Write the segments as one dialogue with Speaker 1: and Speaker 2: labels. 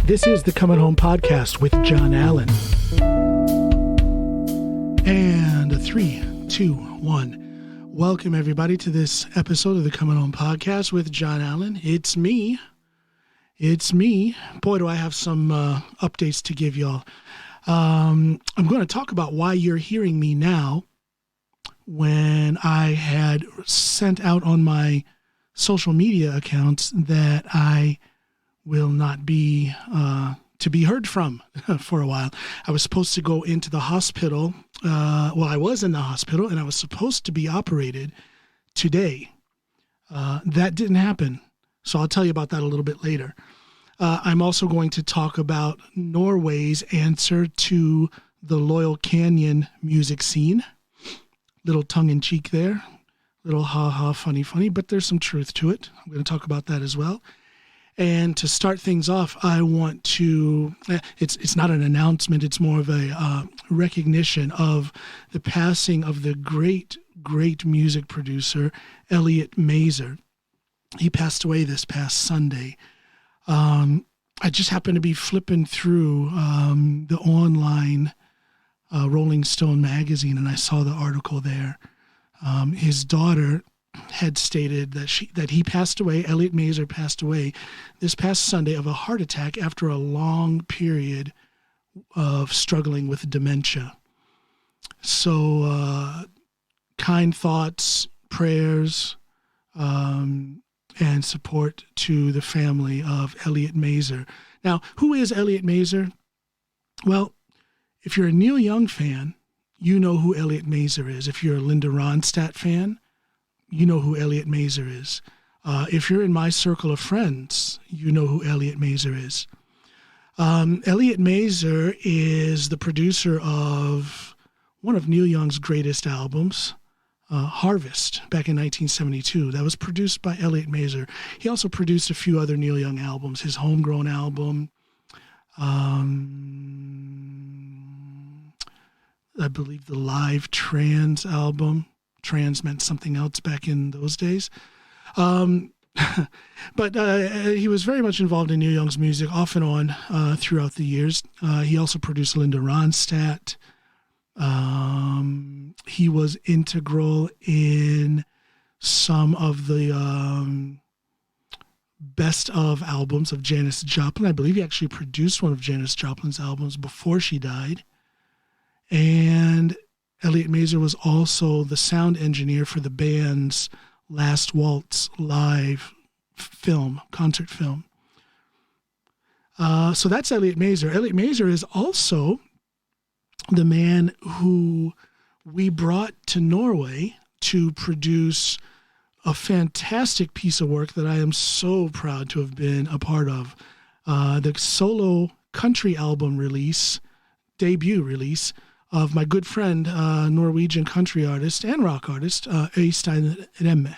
Speaker 1: This is the Coming Home Podcast with John Allen. And a 3, 2, 1. Welcome, everybody, to this episode of the Coming Home Podcast with John Allen. It's me. Boy, do I have some updates to give y'all. I'm going to talk about why you're hearing me now when I had sent out on my social media accounts that I will not be to be heard from for a while. I was supposed to go into the hospital. I was in the hospital, and I was supposed to be operated today. That didn't happen, so I'll tell you about that a little bit later. I'm also going to talk about Norway's answer to the Laurel Canyon music scene. Little tongue-in-cheek there. Little ha-ha, funny, but there's some truth to it. I'm going to talk about that as well. And to start things off, I want to, it's not an announcement, it's more of a recognition of the passing of the great music producer, Elliot Mazer. He passed away this past Sunday. I just happened to be flipping through the online Rolling Stone magazine, and I saw the article there. His daughter had stated that he passed away, Elliot Mazer passed away this past Sunday of a heart attack after a long period of struggling with dementia. So kind thoughts, prayers, and support to the family of Elliot Mazer. Now, who is Elliot Mazer? Well, if you're a Neil Young fan, you know who Elliot Mazer is. If you're a Linda Ronstadt fan, you know who Elliot Mazer is. If you're in my circle of friends, you know who Elliot Mazer is. Elliot Mazer is the producer of one of Neil Young's greatest albums, Harvest, back in 1972. That was produced by Elliot Mazer. He also produced a few other Neil Young albums, his Homegrown album, I believe the Live Trans album. Trans meant something else back in those days. But he was very much involved in Neil Young's music off and on throughout the years. He also produced Linda Ronstadt. He was integral in some of the best of albums of Janis Joplin. I believe he actually produced one of Janis Joplin's albums before she died. And Elliot Mazer was also the sound engineer for the band's Last Waltz live concert film. So that's Elliot Mazer. Elliot Mazer is also the man who we brought to Norway to produce a fantastic piece of work that I am so proud to have been a part of. The solo country album debut release, of my good friend, Norwegian country artist and rock artist, Øystein Remme.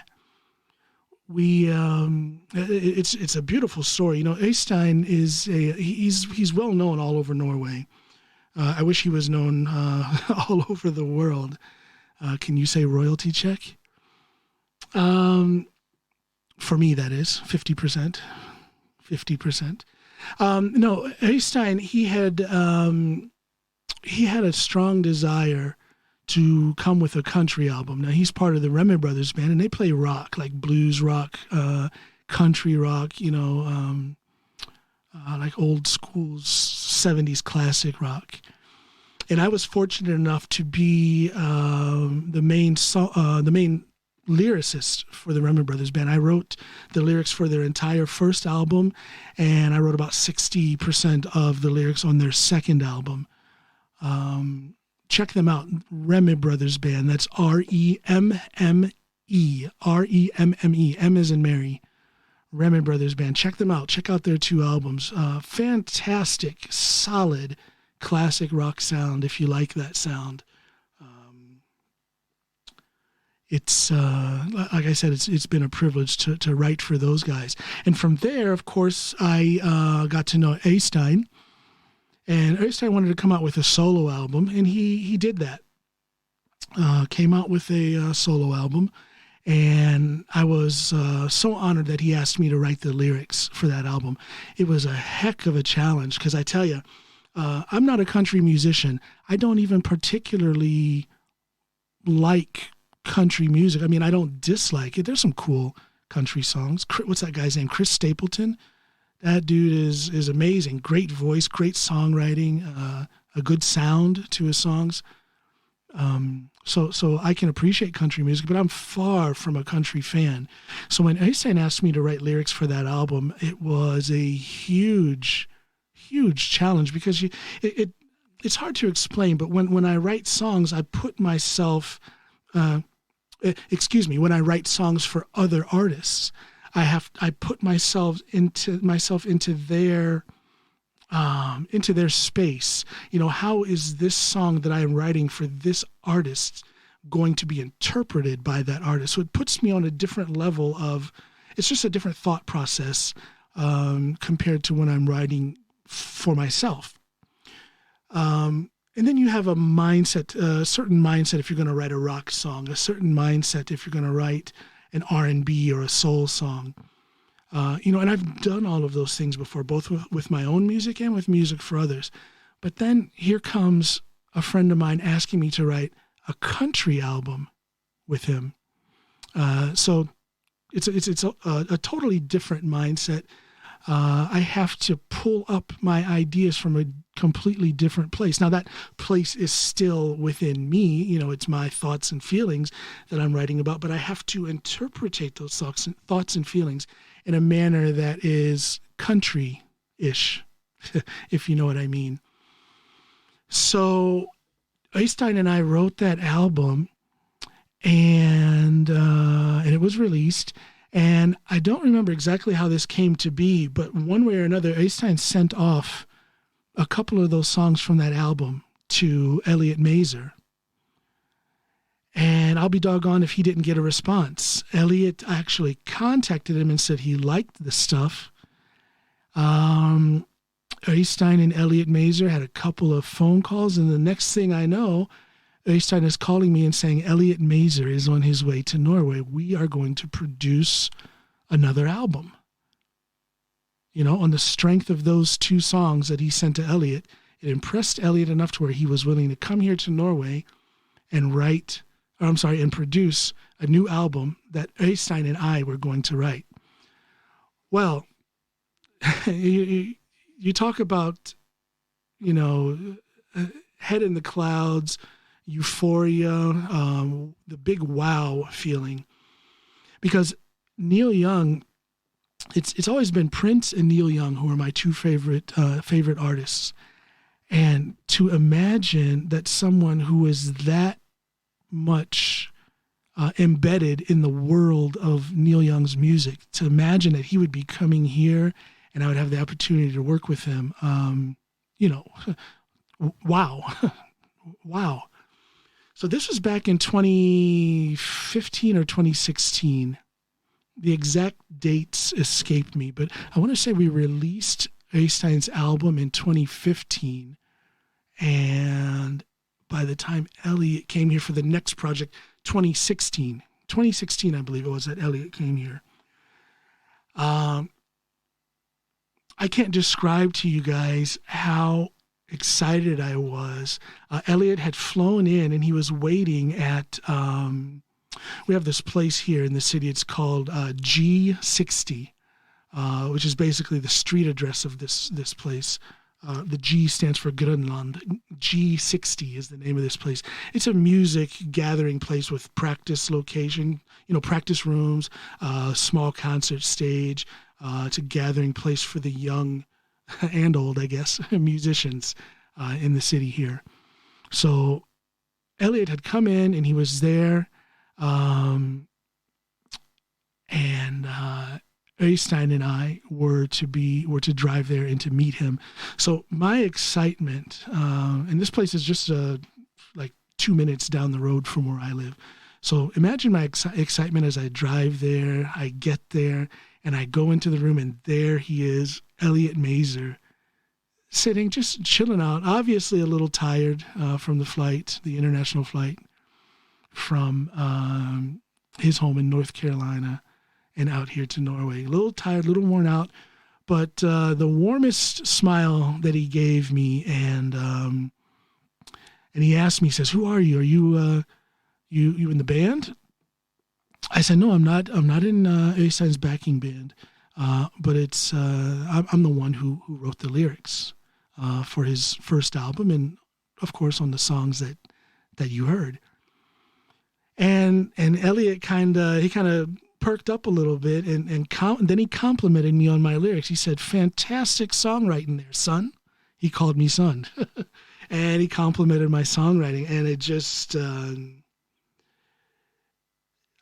Speaker 1: It's a beautiful story. You know, Øystein he's well known all over Norway. I wish he was known all over the world. Can you say royalty check? For me, that is 50%. 50%. No, Øystein, he had a strong desire to come with a country album. Now, he's part of the Remme Brothers band, and they play rock, like blues rock, country rock, like old school 70s classic rock. And I was fortunate enough to be the main lyricist for the Remme Brothers band. I wrote the lyrics for their entire first album, and I wrote about 60% of the lyrics on their second album. Check them out, Remme Brothers Band. That's Remme, Remme, M as in Mary, Remme Brothers Band. Check them out. Check out their two albums. Fantastic, solid, classic rock sound, if you like that sound. It's, like I said, it's been a privilege to write for those guys. And from there, of course, I got to know Øystein. And Øystein wanted to come out with a solo album, and he did that. Came out with a solo album, And I was so honored that he asked me to write the lyrics for that album. It was a heck of a challenge because I tell you, I'm not a country musician. I don't even particularly like country music. I mean, I don't dislike it. There's some cool country songs. What's that guy's name? Chris Stapleton. That dude is amazing. Great voice, great songwriting, a good sound to his songs. So I can appreciate country music, but I'm far from a country fan. So when Øystein asked me to write lyrics for that album, it was a huge challenge because it's hard to explain. But when I write songs, I put myself, when I write songs for other artists, I put myself into their space. You know, how is this song that I am writing for this artist going to be interpreted by that artist? So it puts me on a different level it's just a different thought process compared to when I'm writing for myself. And then you have a mindset, a certain mindset if you're going to write a rock song, a certain mindset if you're going to write an R&B or a soul song. And I've done all of those things before, both with my own music and with music for others. But then here comes a friend of mine asking me to write a country album with him. So it's a totally different mindset. I have to pull up my ideas from a completely different place. Now that place is still within me, you know, it's my thoughts and feelings that I'm writing about, but I have to interpretate those thoughts and feelings in a manner that is country-ish, if you know what I mean. So Øystein and I wrote that album, and it was released. And I don't remember exactly how this came to be, but one way or another, Øystein sent off a couple of those songs from that album to Elliot Mazer. And I'll be doggone if he didn't get a response. Elliot actually contacted him and said he liked the stuff. Øystein and Elliot Mazer had a couple of phone calls, and the next thing I know, Øystein is calling me and saying, Elliot Mazer is on his way to Norway. We are going to produce another album. You know, on the strength of those two songs that he sent to Elliot, it impressed Elliot enough to where he was willing to come here to Norway and produce a new album that Øystein and I were going to write. Well, you talk about, you know, head in the clouds, euphoria, the big wow feeling. Because Neil Young, it's always been Prince and Neil Young who are my two favorite artists. And to imagine that someone who is that much embedded in the world of Neil Young's music, to imagine that he would be coming here and I would have the opportunity to work with him, wow. Wow. So this was back in 2015 or 2016. The exact dates escape me, but I want to say we released Øystein's album in 2015. And by the time Elliot came here for the next project, 2016, I believe it was that Elliot came here. I can't describe to you guys how excited I was. Elliot had flown in and he was waiting at, we have this place here in the city. It's called G60, which is basically the street address of this place. The G stands for Grönland. G60 is the name of this place. It's a music gathering place with practice location, practice rooms, small concert stage. It's a gathering place for the young and old, I guess, musicians in the city here. So Elliot had come in and he was there, and Øystein and I were to drive there and to meet him. So my excitement, and this place is just like 2 minutes down the road from where I live. So imagine my excitement as I drive there, I get there, and I go into the room, and there he is, Elliot Mazer, sitting, just chilling out, obviously a little tired from the international flight from his home in North Carolina and out here to Norway. A little tired, a little worn out, but the warmest smile that he gave me, and he asked me, he says, "Who are you? Are you you in the band?" I said, "No, I'm not. I'm not in Øystein's backing band, but it's I'm the one who wrote the lyrics for his first album, and of course on the songs that you heard." And Elliot kind of perked up a little bit, and then he complimented me on my lyrics. He said, "Fantastic songwriting there, son." He called me son, and he complimented my songwriting, and it just.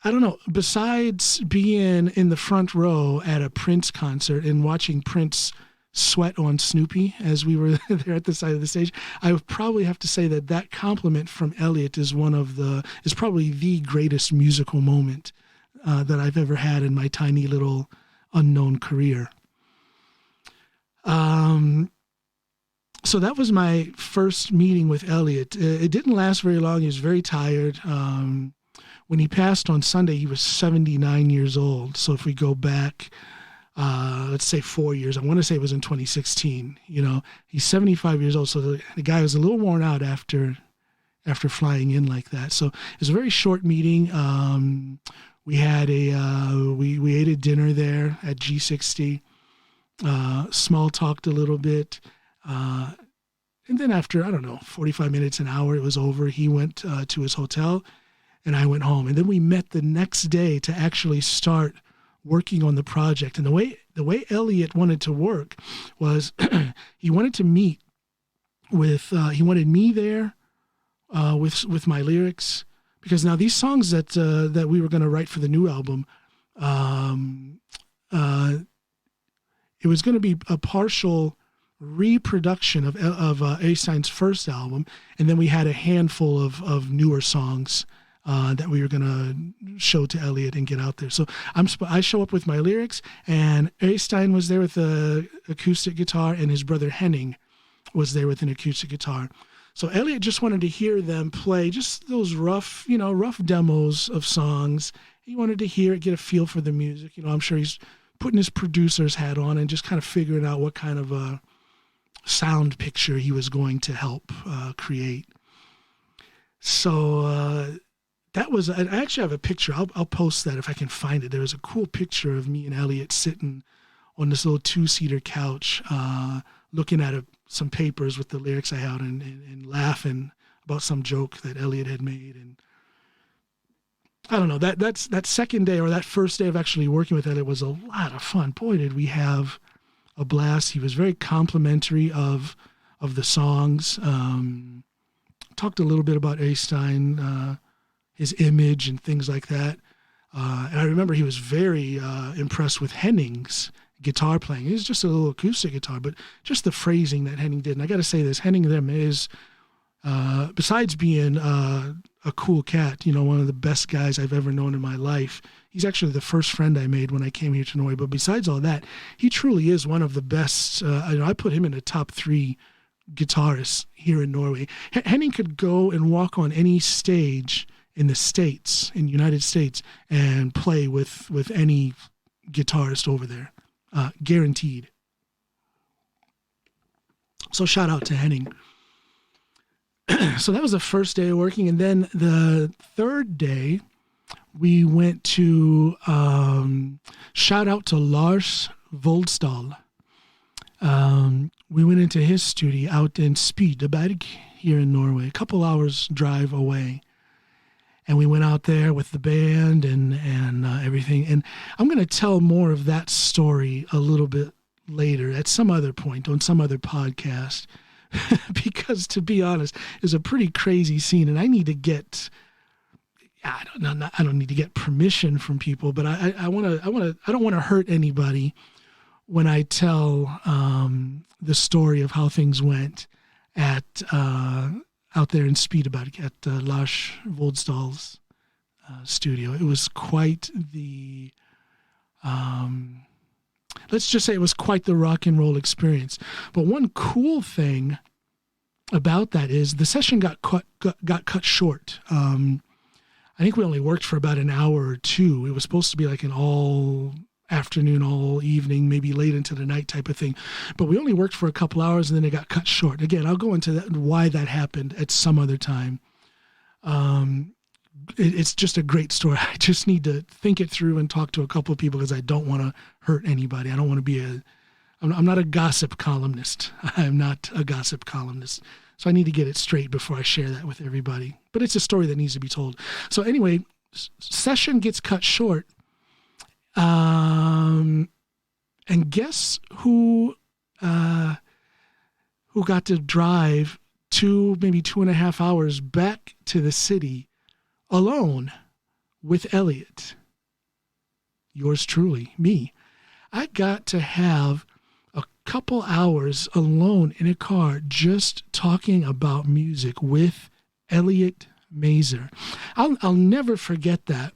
Speaker 1: I don't know, besides being in the front row at a Prince concert and watching Prince sweat on Snoopy as we were there at the side of the stage, I would probably have to say that compliment from Elliot is probably the greatest musical moment that I've ever had in my tiny little unknown career. So that was my first meeting with Elliot. It didn't last very long. He was very tired. When he passed on Sunday, he was 79 years old. So if we go back, let's say 4 years, I want to say it was in 2016. He's 75 years old. So the guy was a little worn out after flying in like that. So it was a very short meeting. We had we ate a dinner there at G60. Small talked a little bit. And then after, 45 minutes, an hour, it was over. He went to his hotel. And I went home, and then we met the next day to actually start working on the project. And the way Elliot wanted to work was he wanted to meet with he wanted me there with my lyrics, because now these songs that we were going to write for the new album, it was going to be a partial reproduction of Øystein's first album, and then we had a handful of newer songs that we were going to show to Elliot and get out there. So I show up with my lyrics, and Øystein was there with the acoustic guitar, and his brother Henning was there with an acoustic guitar. So Elliot just wanted to hear them play just those rough demos of songs. He wanted to hear it, get a feel for the music. I'm sure he's putting his producer's hat on and just kind of figuring out what kind of a sound picture he was going to help create. So that was, I actually have a picture. I'll post that if I can find it. There was a cool picture of me and Elliot sitting on this little 2-seater couch, looking at some papers with the lyrics I had and laughing about some joke that Elliot had made. And I don't know, that second day, or that first day of actually working with Elliot, was a lot of fun. Boy, did we have a blast. He was very complimentary of the songs. Talked a little bit about Øystein, his image and things like that. And I remember he was very impressed with Henning's guitar playing. It was just a little acoustic guitar, but just the phrasing that Henning did. And I got to say this, Henning Remme is, besides being a cool cat, one of the best guys I've ever known in my life. He's actually the first friend I made when I came here to Norway. But besides all that, he truly is one of the best. I put him in the top 3 guitarists here in Norway. Henning could go and walk on any stage in the United States, and play with any guitarist over there, guaranteed. So shout out to Henning. So that was the first day of working, and then the third day, we went to shout out to Lars Voldsdal. We went into his studio out in Spydeberg here in Norway, a couple hours drive away. And we went out there with the band and everything. And I'm going to tell more of that story a little bit later at some other point on some other podcast. Because to be honest, it's a pretty crazy scene. And I need to get, I don't need to get permission from people, but I don't want to hurt anybody when I tell the story of how things went at out there in Spydeberg at Lars Voldsdal's studio. It was quite the, let's just say it was quite the rock and roll experience. But one cool thing about that is the session got cut short. I I think we only worked for about an hour or two. It was supposed to be like an all afternoon, all evening, maybe late into the night type of thing. But we only worked for a couple hours and then it got cut short. Again, I'll go into that, why that happened at some other time. It's just a great story. I just need to think it through and talk to a couple of people because I don't want to hurt anybody. I don't want to be I'm not a gossip columnist. I'm not a gossip columnist. So I need to get it straight before I share that with everybody. But it's a story that needs to be told. So anyway, session gets cut short. And guess who got to drive maybe 2.5 hours back to the city alone with Elliot? Yours truly, me. I got to have a couple hours alone in a car just talking about music with Elliot Mazer. I'll never forget that.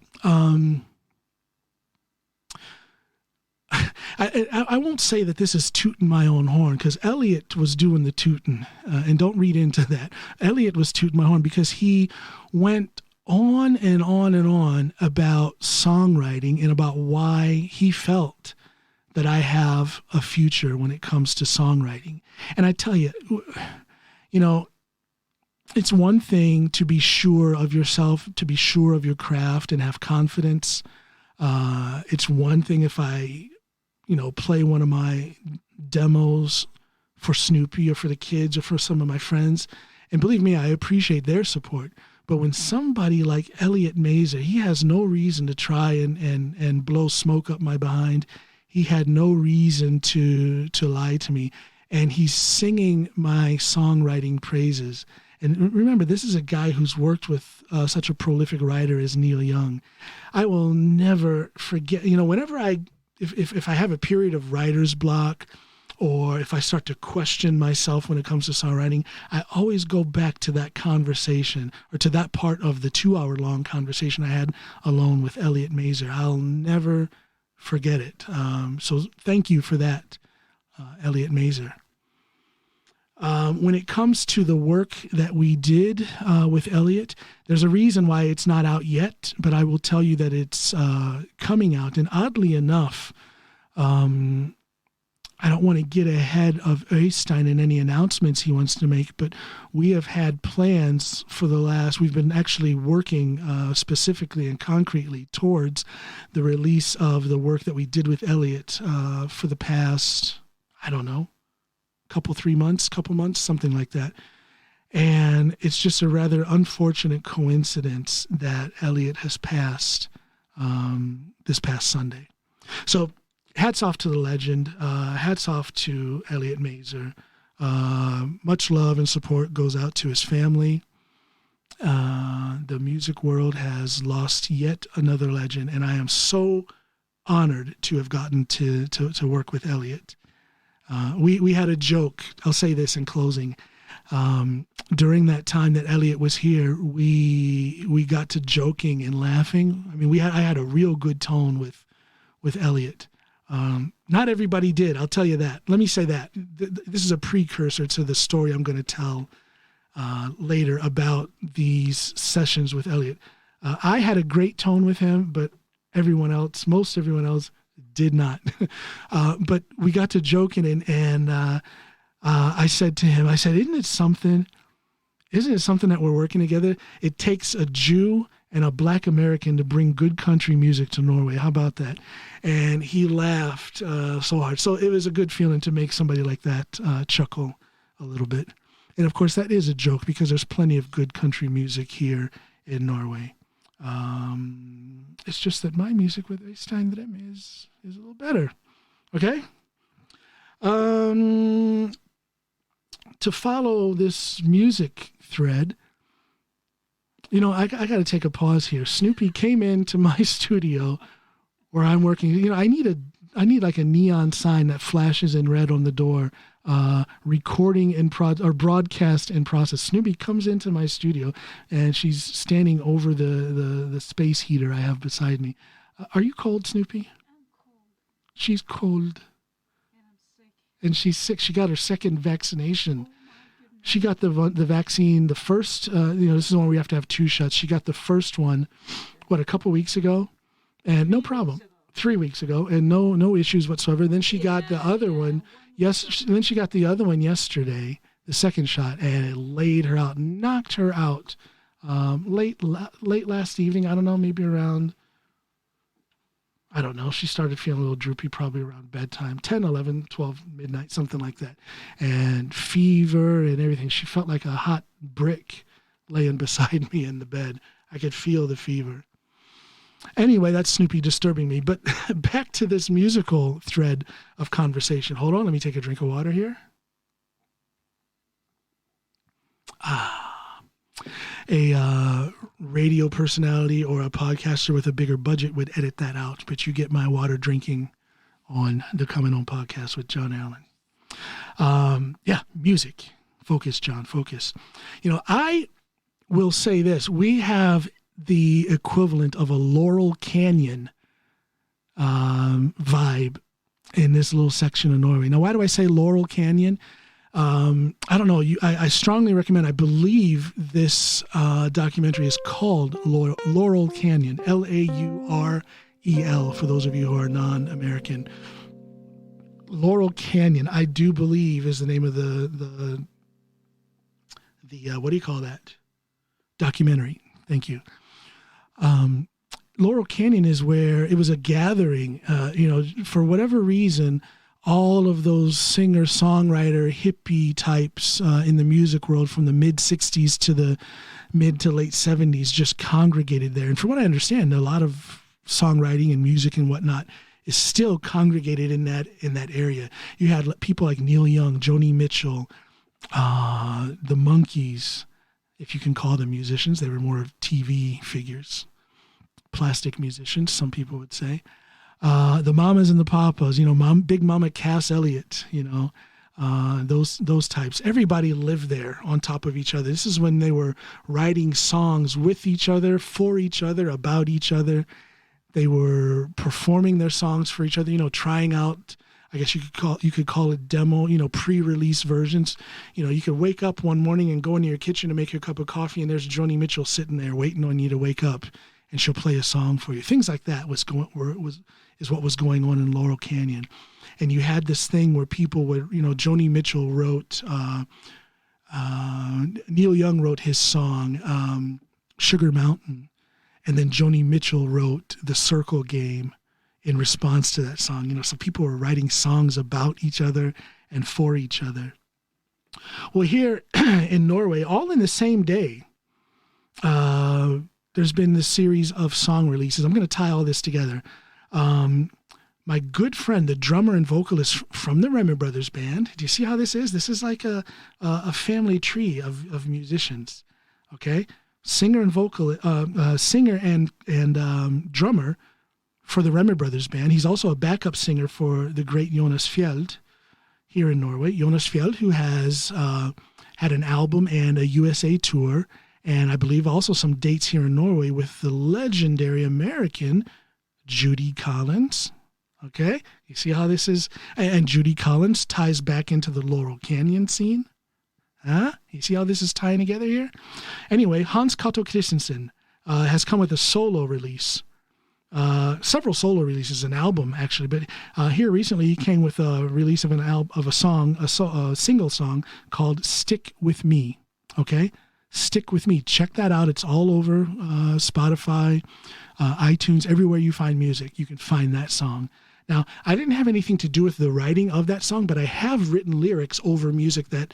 Speaker 1: I won't say that this is tooting my own horn because Elliot was doing the tooting, and don't read into that. Elliot was tooting my horn because he went on and on and on about songwriting and about why he felt that I have a future when it comes to songwriting. And I tell you, it's one thing to be sure of yourself, to be sure of your craft and have confidence. It's one thing if I, play one of my demos for Snoopy or for the kids or for some of my friends. And believe me, I appreciate their support. But when somebody like Elliot Mazer, he has no reason to try and blow smoke up my behind. He had no reason to lie to me. And he's singing my songwriting praises. And remember, this is a guy who's worked with such a prolific writer as Neil Young. I will never forget, whenever if I have a period of writer's block, or if I start to question myself when it comes to songwriting, I always go back to that conversation or to that part of the 2-hour-long conversation I had alone with Elliot Mazer. I'll never forget it. So thank you for that, Elliot Mazer. When it comes to the work that we did with Elliot, there's a reason why it's not out yet, but I will tell you that it's coming out. And oddly enough, I don't want to get ahead of Øystein and any announcements he wants to make, but we have had plans we've been actually working specifically and concretely towards the release of the work that we did with Elliot for the past, couple months, something like that. And it's just a rather unfortunate coincidence that Elliot has passed this past Sunday. So hats off to the legend. Hats off to Elliot Mazer. Much love and support goes out to his family. The music world has lost yet another legend, and I am so honored to have gotten to work with Elliot. We had a joke. I'll say this in closing. During that time that Elliot was here, we got to joking and laughing. I mean, I had a real good tone with Elliot. Not everybody did. I'll tell you that. Let me say that. This is a precursor to the story I'm going to tell later about these sessions with Elliot. I had a great tone with him, but most everyone else did not. But we got to joking, and I said to him, isn't it something that we're working together? It takes a Jew and a Black American to bring good country music to Norway. How about that? And he laughed so hard. So it was a good feeling to make somebody like that chuckle a little bit. And of course, that is a joke because there's plenty of good country music here in Norway. It's just that my music with Øystein Remme is a little better. Okay? To follow this music thread, I got to take a pause here. Snoopy came into my studio where I'm working. I need like a neon sign that flashes in red on the door. Recording or broadcast in process. Snoopy comes into my studio and she's standing over the space heater I have beside me. Are you cold, Snoopy?
Speaker 2: I'm cold.
Speaker 1: She's cold.
Speaker 2: And I'm sick.
Speaker 1: And she's sick. She got her second vaccination.
Speaker 2: Oh my goodness.
Speaker 1: She got the vaccine, the first, this is the one where we have to have 2 shots. She got the first one, a couple weeks ago, and no problem. 3 weeks ago, and no issues whatsoever. Then she got the other one. Then she got the other one yesterday, the second shot, and it laid her out, knocked her out. Late last evening, I don't know, maybe around, I don't know. She started feeling a little droopy probably around bedtime, 10, 11, 12, midnight, something like that. And fever and everything. She felt like a hot brick laying beside me in the bed. I could feel the fever. Anyway, that's Snoopy disturbing me. But back to this musical thread of conversation. Hold on, let me take a drink of water here. A radio personality or a podcaster with a bigger budget would edit that out, but you get my water drinking on the Coming On podcast with John Allen. Music. Focus, John, focus. I will say this. We have the equivalent of a Laurel Canyon vibe in this little section of Norway. Now, why do I say Laurel Canyon? I don't know. I strongly recommend, I believe this documentary is called Laurel Canyon, Laurel, for those of you who are non-American. Laurel Canyon, I do believe, is the name of the what do you call that? Documentary. Thank you. Laurel Canyon is where it was a gathering, for whatever reason, all of those singer-songwriter hippie types in the music world from the mid-'60s to the mid to late 70s just congregated there. And from what I understand, a lot of songwriting and music and whatnot is still congregated in that area. You had people like Neil Young, Joni Mitchell, the Monkees, if you can call them musicians. They were more of TV figures, plastic musicians, some people would say. The Mamas and the Papas, Big Mama Cass Elliot, those types. Everybody lived there on top of each other. This is when they were writing songs with each other, for each other, about each other. They were performing their songs for each other, trying out, I guess you could call it demo, pre-release versions. You could wake up one morning and go into your kitchen to make your cup of coffee, and there's Joni Mitchell sitting there waiting on you to wake up, and she'll play a song for you. Things like that is what was going on in Laurel Canyon. And you had this thing where people would, Joni Mitchell wrote, Neil Young wrote his song, Sugar Mountain. And then Joni Mitchell wrote The Circle Game in response to that song. So people were writing songs about each other and for each other. Well, here in Norway, all in the same day, there's been this series of song releases. I'm going to tie all this together. My good friend, the drummer and vocalist from the Remme Brothers band. Do you see how this is? This is like a family tree of musicians. Okay, singer and drummer for the Remme Brothers band. He's also a backup singer for the great Jonas Fjeld here in Norway. Jonas Fjeld, who has had an album and a USA tour, and I believe also some dates here in Norway with the legendary American Judy Collins. Okay, you see how this is? And Judy Collins ties back into the Laurel Canyon scene. Huh? You see how this is tying together here? Anyway, Cato Kristiansen has come with a solo release. Several solo releases, an album actually, but here recently he came with a release of a single song called "Stick With Me." Okay, "Stick With Me." Check that out. It's all over Spotify, iTunes, everywhere you find music, you can find that song. Now, I didn't have anything to do with the writing of that song, but I have written lyrics over music that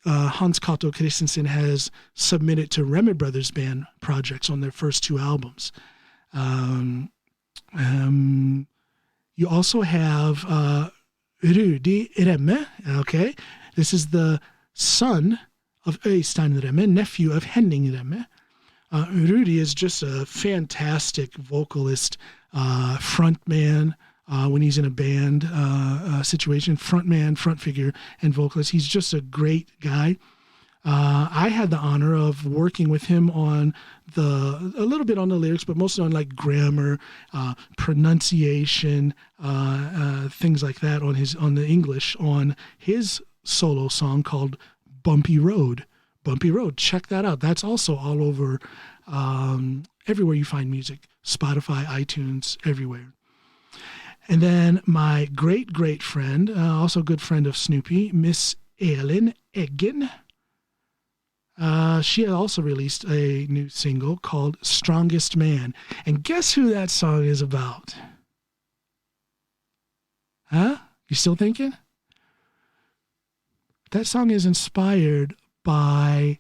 Speaker 1: Cato Kristiansen has submitted to Remme Brothers band projects on their first 2 albums. You also have Rudi Remme. Okay, this is the son of Øystein Remme, nephew of Henning Remme. Rudi is just a fantastic vocalist, frontman when he's in a band situation, frontman, front figure, and vocalist. He's just a great guy. I had the honor of working with him on a little bit on the lyrics, but mostly on like grammar, pronunciation, things like that on the English on his solo song called Bumpy Road. Bumpy Road, check that out. That's also all over everywhere you find music. Spotify, iTunes, everywhere. And then my great friend, also a good friend of Snoopy, Miss Elin Eggen. She also released a new single called Strongest Man. And guess who that song is about? Huh? You still thinking? That song is inspired by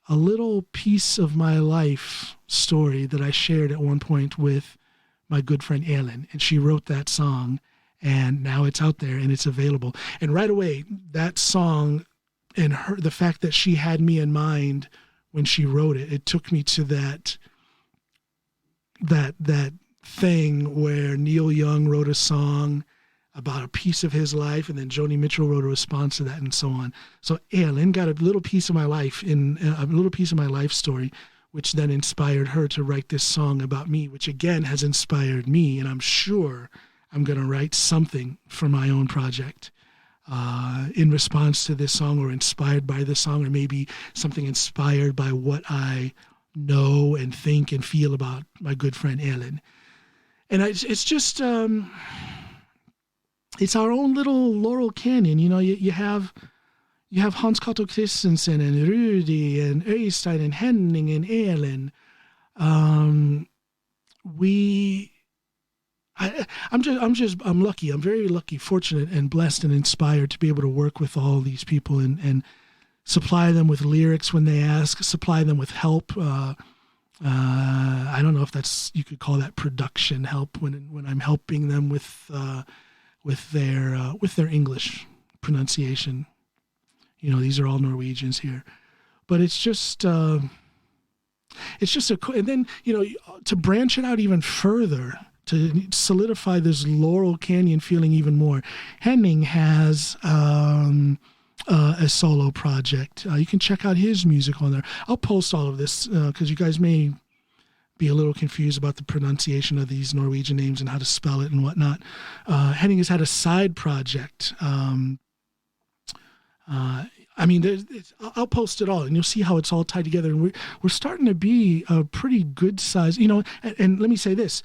Speaker 1: a little piece of my life story that I shared at one point with my good friend Elin. And she wrote that song, and now it's out there and it's available. And right away, that song and the fact that she had me in mind when she wrote it, it took me to that thing where Neil Young wrote a song about a piece of his life, and then Joni Mitchell wrote a response to that, and so on. So Elin got a little piece of my life story, which then inspired her to write this song about me, which again has inspired me, and I'm sure I'm going to write something for my own project in response to this song, or inspired by this song, or maybe something inspired by what I know and think and feel about my good friend Elin. And it's just... it's our own little Laurel Canyon. You know, you have Hans Cato Kristiansen and Rudi and Øystein and Henning and Elin. I'm lucky. I'm very lucky, fortunate, and blessed and inspired to be able to work with all these people and supply them with lyrics when they ask, supply them with help. I don't know if you could call that production help when I'm helping them with their English pronunciation. You know, these are all Norwegians here, but it's just and then, you know, to branch it out even further, to solidify this Laurel Canyon feeling even more. Henning has a solo project. You can check out his music on there. I'll post all of this because you guys may be a little confused about the pronunciation of these Norwegian names and how to spell it and whatnot. Henning has had a side project. I'll post it all, and you'll see how it's all tied together. And we're starting to be a pretty good size, you know. And let me say this: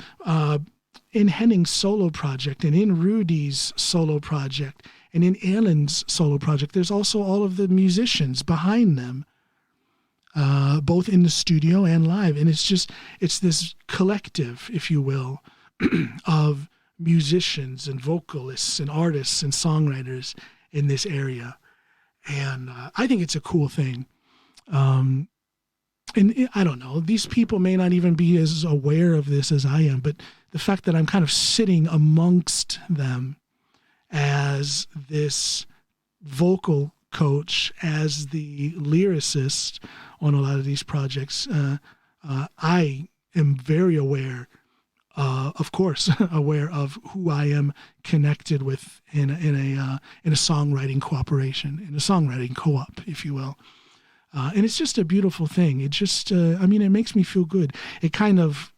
Speaker 1: in Henning's solo project, and in Rudi's solo project, and in Elin's solo project, there's also all of the musicians behind them. Both in the studio and live. And it's this collective, if you will, of musicians and vocalists and artists and songwriters in this area. And I think it's a cool thing. And I don't know, these people may not even be as aware of this as I am, but the fact that I'm kind of sitting amongst them as this vocal coach, as the lyricist on a lot of these projects, I am very aware, of course, aware of who I am connected with in a songwriting cooperation, in a songwriting co-op, if you will. And it's just a beautiful thing. It just, it makes me feel good. It kind of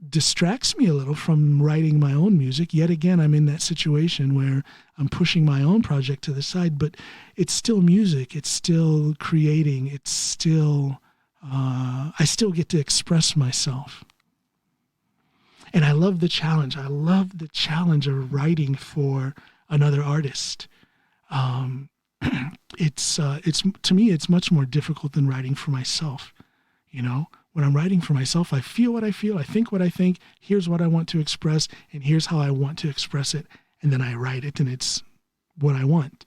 Speaker 1: distracts me a little from writing my own music. Yet again, I'm in that situation where I'm pushing my own project to the side, but it's still music. It's still creating. It's still, I still get to express myself. And I love the challenge. I love the challenge of writing for another artist. It's to me, it's much more difficult than writing for myself. You know, when I'm writing for myself, I feel what I feel. I think what I think. Here's what I want to express, and here's how I want to express it. And then I write it, and it's what I want.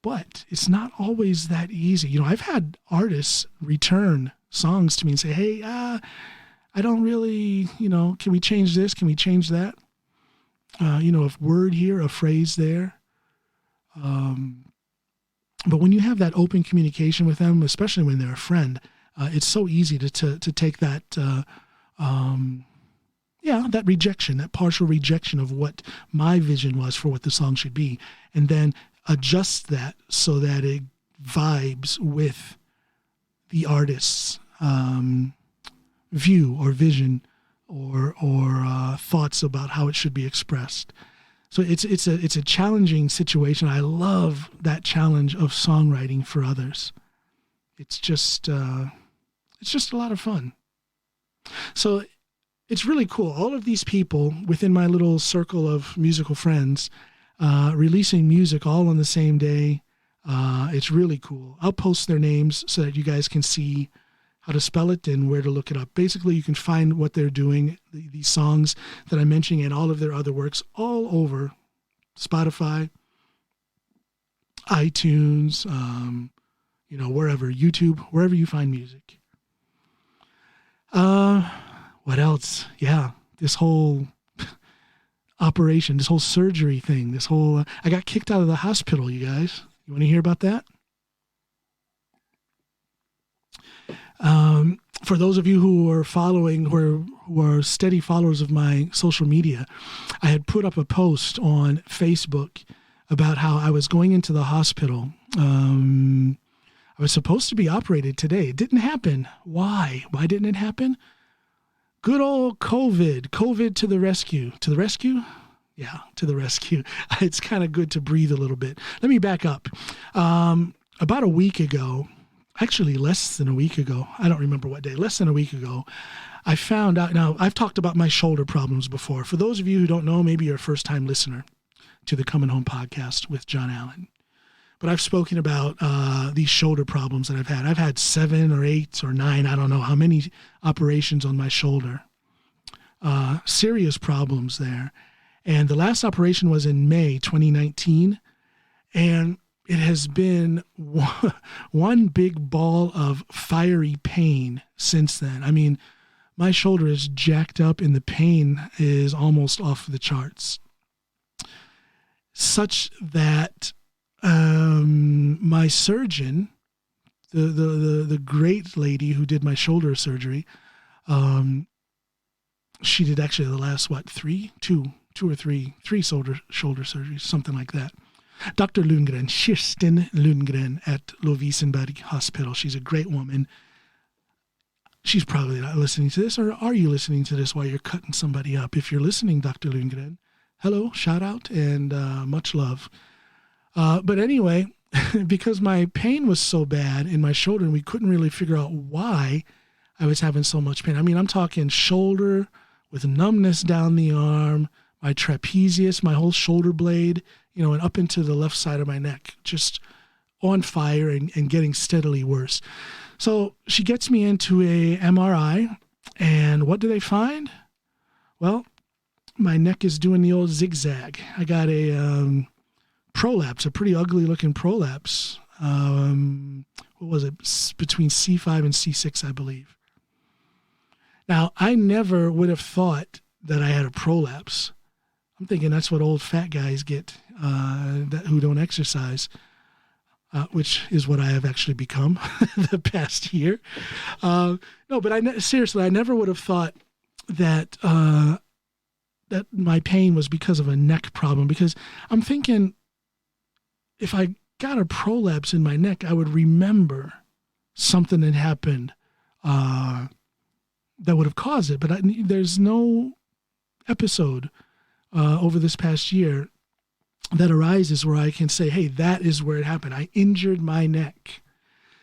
Speaker 1: But it's not always that easy. You know, I've had artists return songs to me and say, hey, I don't really, you know, can we change this? Can we change that? A word here, a phrase there. But when you have that open communication with them, especially when they're a friend, it's so easy to take that, that rejection, that partial rejection of what my vision was for what the song should be, and then adjust that so that it vibes with the artist's view or vision or thoughts about how it should be expressed. So it's a challenging situation. I love that challenge of songwriting for others. It's just a lot of fun. So it's really cool. All of these people within my little circle of musical friends releasing music all on the same day. It's really cool. I'll post their names so that you guys can see how to spell it and where to look it up. Basically, you can find what they're doing, these songs that I'm mentioning and all of their other works all over Spotify, iTunes, wherever, YouTube, wherever you find music. What else? Yeah, this whole operation, this whole surgery thing, I got kicked out of the hospital, you guys. You want to hear about that? For those of you who are following, who are steady followers of my social media, I had put up a post on Facebook about how I was going into the hospital. I was supposed to be operated today. It didn't happen. Why? Why didn't it happen? Good old COVID. COVID to the rescue. To the rescue? Yeah, to the rescue. It's kind of good to breathe a little bit. Let me back up. About a week ago, actually less than a week ago, I don't remember what day, less than a week ago, I found out. Now, I've talked about my shoulder problems before. For those of you who don't know, maybe you're a first-time listener to the Coming Home podcast with John Allen. But I've spoken about these shoulder problems that I've had. I've had 7 or 8 or 9, I don't know how many operations on my shoulder. Serious problems there. And the last operation was in May 2019. And it has been one big ball of fiery pain since then. I mean, my shoulder is jacked up and the pain is almost off the charts. Such that my surgeon, the great lady who did my shoulder surgery, she did actually the last, three shoulder surgeries, something like that. Dr. Lundgren, Kirsten Lundgren at Lovisenberg Hospital. She's a great woman. She's probably not listening to this, or are you listening to this while you're cutting somebody up? If you're listening, Dr. Lundgren, hello, shout out, and much love. But anyway, because my pain was so bad in my shoulder, and we couldn't really figure out why I was having so much pain. I mean, I'm talking shoulder with numbness down the arm, my trapezius, my whole shoulder blade, and up into the left side of my neck, just on fire and getting steadily worse. So she gets me into a MRI, and what do they find? Well, my neck is doing the old zigzag. I got a prolapse, a pretty ugly looking prolapse. What was it? Between C5 and C6, I believe. Now, I never would have thought that I had a prolapse. I'm thinking that's what old fat guys get who don't exercise, which is what I have actually become the past year. No, but seriously, I never would have thought that that my pain was because of a neck problem, because I'm thinking if I got a prolapse in my neck, I would remember something that happened that would have caused it. But there's no episode over this past year that arises where I can say, hey, that is where it happened. I injured my neck.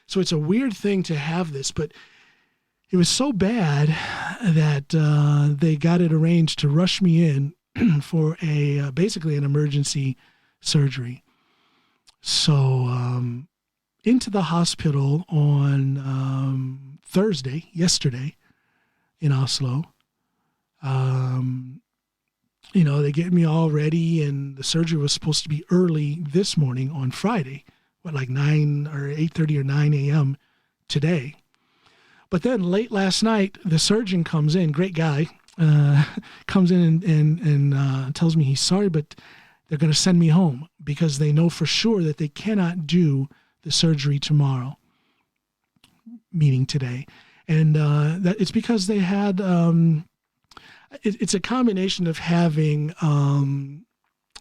Speaker 1: So it's a weird thing to have this, but it was so bad that they got it arranged to rush me in for basically an emergency surgery. So into the hospital on yesterday in Oslo. They get me all ready, and the surgery was supposed to be early this morning on Friday, 9 or 8:30 or 9 a.m. today. But then late last night, the surgeon comes in, great guy, comes in and tells me he's sorry, but they're going to send me home because they know for sure that they cannot do the surgery tomorrow, meaning today. And that it's because they had... It's a combination of having,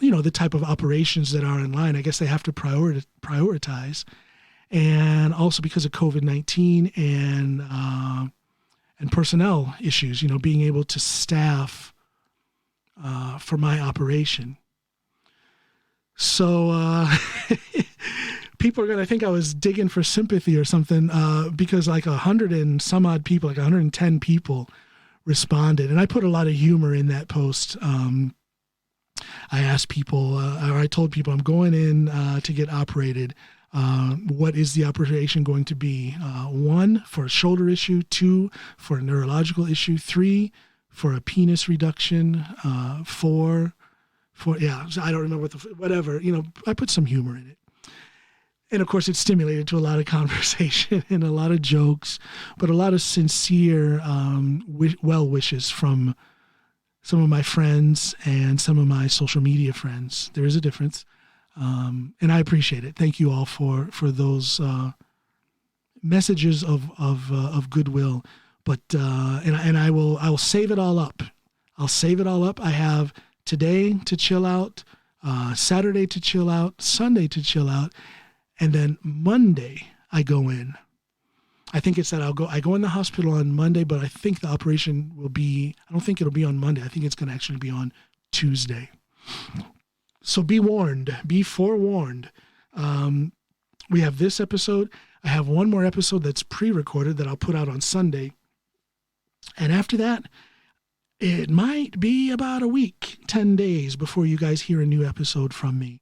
Speaker 1: the type of operations that are in line. I guess they have to prioritize, and also because of COVID-19 and personnel issues. Being able to staff for my operation. So people are going to think I was digging for sympathy or something because like 100 and some odd people, like 110 people responded. And I put a lot of humor in that post. I asked people, or I told people I'm going in to get operated. What is the operation going to be? 1, for a shoulder issue, 2, for a neurological issue, 3, for a penis reduction, 4, yeah, I don't remember whatever, I put some humor in it. And of course, it stimulated to a lot of conversation and a lot of jokes, but a lot of sincere well wishes from some of my friends and some of my social media friends. There is a difference. And I appreciate it. Thank you all for those messages of goodwill. But and I will save it all up. I'll save it all up. I have today to chill out, Saturday to chill out, Sunday to chill out, and then Monday I go in. I think it's that I go in the hospital on Monday, but I think the operation will be, I don't think it'll be on Monday. I think it's going to actually be on Tuesday. So be warned, be forewarned. We have this episode. I have one more episode that's pre-recorded that I'll put out on Sunday. And after that, it might be about a week, 10 days before you guys hear a new episode from me.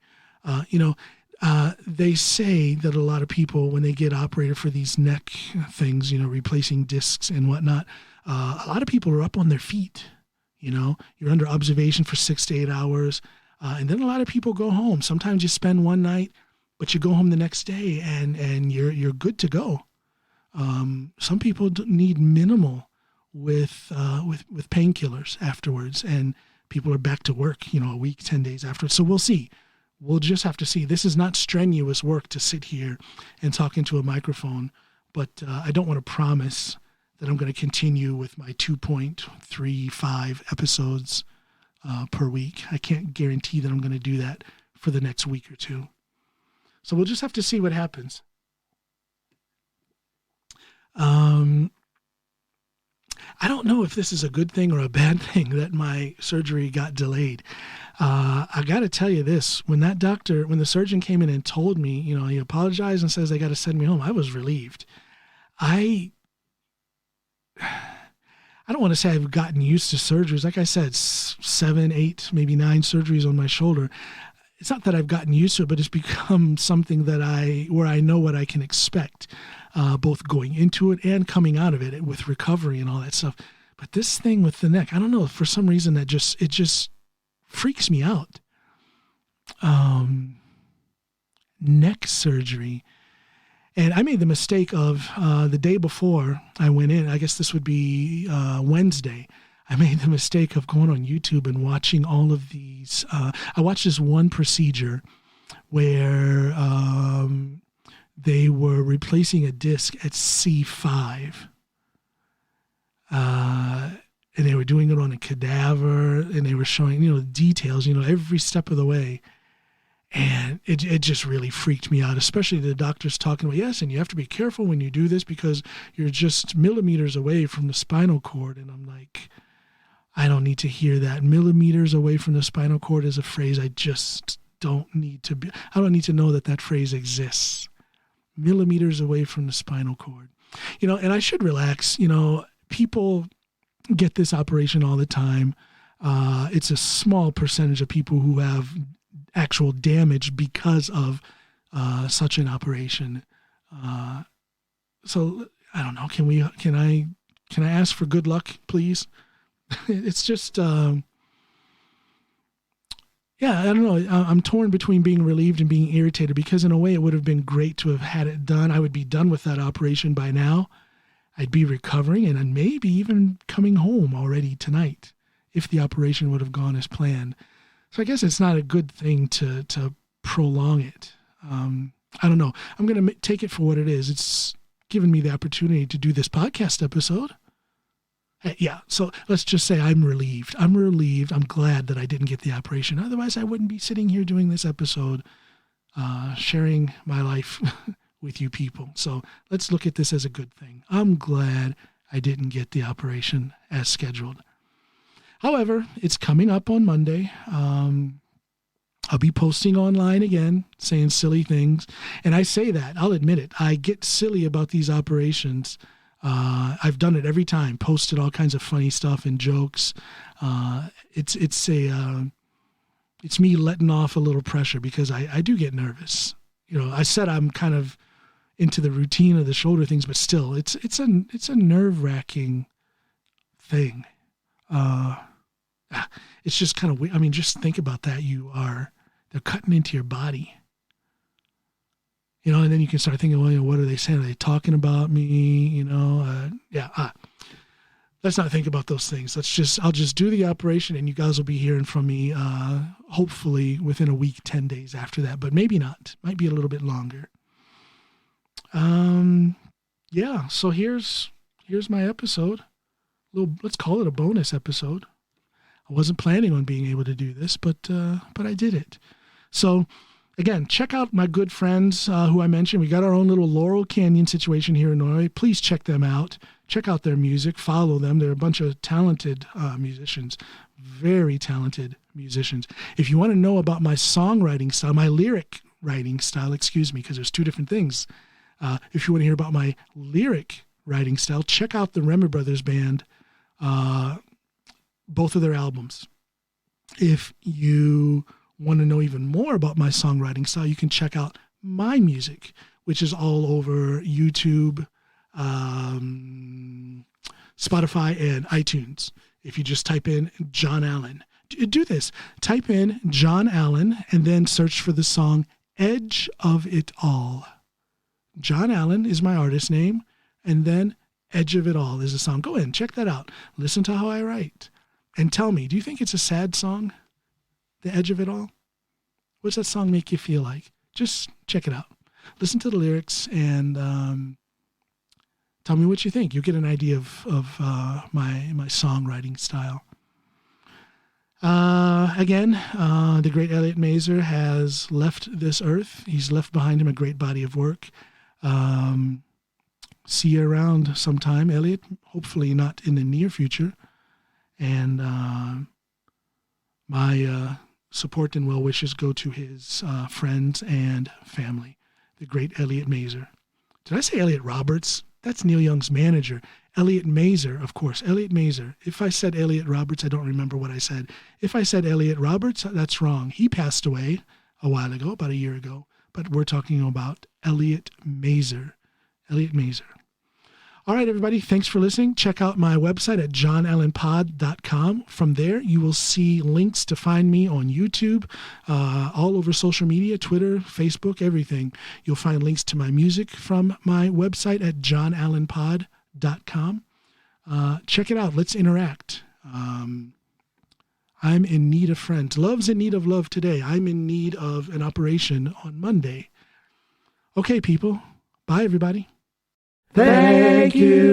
Speaker 1: They say that a lot of people, when they get operated for these neck things, replacing discs and whatnot, a lot of people are up on their feet. You're under observation for 6 to 8 hours. And then a lot of people go home. Sometimes you spend one night, but you go home the next day and you're good to go. Some people need minimal with painkillers afterwards, and people are back to work, a week, 10 days afterwards. So we'll see. We'll just have to see. This is not strenuous work to sit here and talk into a microphone, but I don't want to promise that I'm going to continue with my 2.35 episodes per week. I can't guarantee that I'm going to do that for the next week or two. So we'll just have to see what happens. I don't know if this is a good thing or a bad thing that my surgery got delayed. I got to tell you this, when the surgeon came in and told me, he apologized and says they got to send me home, I was relieved. I don't want to say I've gotten used to surgeries. Like I said, 7, 8, maybe 9 surgeries on my shoulder. It's not that I've gotten used to it, but it's become something where I know what I can expect, both going into it and coming out of it with recovery and all that stuff. But this thing with the neck, I don't know, for some reason it just freaks me out. Neck surgery. And I made the mistake of the day before I went in, I guess this would be Wednesday, I made the mistake of going on YouTube and watching all of these. I watched this one procedure where they were replacing a disc at C5. And they were doing it on a cadaver, and they were showing, details, every step of the way. And it just really freaked me out, especially the doctors talking about, yes, and you have to be careful when you do this because you're just millimeters away from the spinal cord. And I'm like, I don't need to hear that. Millimeters away from the spinal cord is a phrase I just don't need to be. I don't need to know that phrase exists. Millimeters away from the spinal cord. And I should relax. People get this operation all the time. It's a small percentage of people who have actual damage because of such an operation. So I don't know. Can I ask for good luck, please? It's just, I don't know. I'm torn between being relieved and being irritated because in a way it would have been great to have had it done. I would be done with that operation by now. I'd be recovering and maybe even coming home already tonight if the operation would have gone as planned. So I guess it's not a good thing to prolong it. I don't know. I'm going to take it for what it is. It's given me the opportunity to do this podcast episode. Yeah, so let's just say I'm relieved. I'm glad that I didn't get the operation. Otherwise, I wouldn't be sitting here doing this episode, sharing my life with you people. So let's look at this as a good thing. I'm glad I didn't get the operation as scheduled. However, it's coming up on Monday. I'll I'll be posting online again, saying silly things. And I say that, I'll admit it. I get silly about these operations. I've done it every time, posted all kinds of funny stuff and jokes. It's me letting off a little pressure because I do get nervous. I said I'm kind of into the routine of the shoulder things, but still, it's a nerve-wracking thing. It's just kind of weird. I mean, just think about that. They're cutting into your body. And then you can start thinking, well, what are they saying? Are they talking about me? Let's not think about those things. I'll just do the operation and you guys will be hearing from me, hopefully within a week, 10 days after that, but maybe not. Might be a little bit longer. So here's my episode. Let's call it a bonus episode. I wasn't planning on being able to do this, but I did it. So again, check out my good friends who I mentioned. We got our own little Laurel Canyon situation here in Norway. Please check them out. Check out their music. Follow them. They're a bunch of talented musicians, very talented musicians. If you want to know about my songwriting style, my lyric writing style, because there's two different things. If you want to hear about my lyric writing style, check out the Remme Brothers Band, both of their albums. If you want to know even more about my songwriting style, you can check out my music, which is all over YouTube, Spotify, and iTunes. If you just type in John Allen, do this. Type in John Allen and then search for the song Edge of It All. John Allen is my artist name, and then Edge of It All is the song. Go in, check that out. Listen to how I write. And tell me, do you think it's a sad song? The Edge of It All? What does that song make you feel like? Just check it out. Listen to the lyrics and tell me what you think. You'll get an idea of my songwriting style. Again, the great Elliot Mazer has left this earth. He's left behind him a great body of work. See you around sometime, Elliot. Hopefully not in the near future. And my support and well wishes go to his friends and family, the great Elliot Mazer. Did I say Elliot Roberts? That's Neil Young's manager. Elliot Mazer, of course, Elliot Mazer. If I said Elliot Roberts, I don't remember what I said. If I said Elliot Roberts, that's wrong. He passed away a while ago, about a year ago. But we're talking about Elliot Mazer. Elliot Mazer. All right, everybody, thanks for listening. Check out my website at johnallenpod.com. From there, you will see links to find me on YouTube, all over social media, Twitter, Facebook, everything. You'll find links to my music from my website at johnallenpod.com. Check it out. Let's interact. I'm in need of friends. Love's in need of love today. I'm in need of an operation on Monday. Okay, people. Bye, everybody.
Speaker 2: Thank you,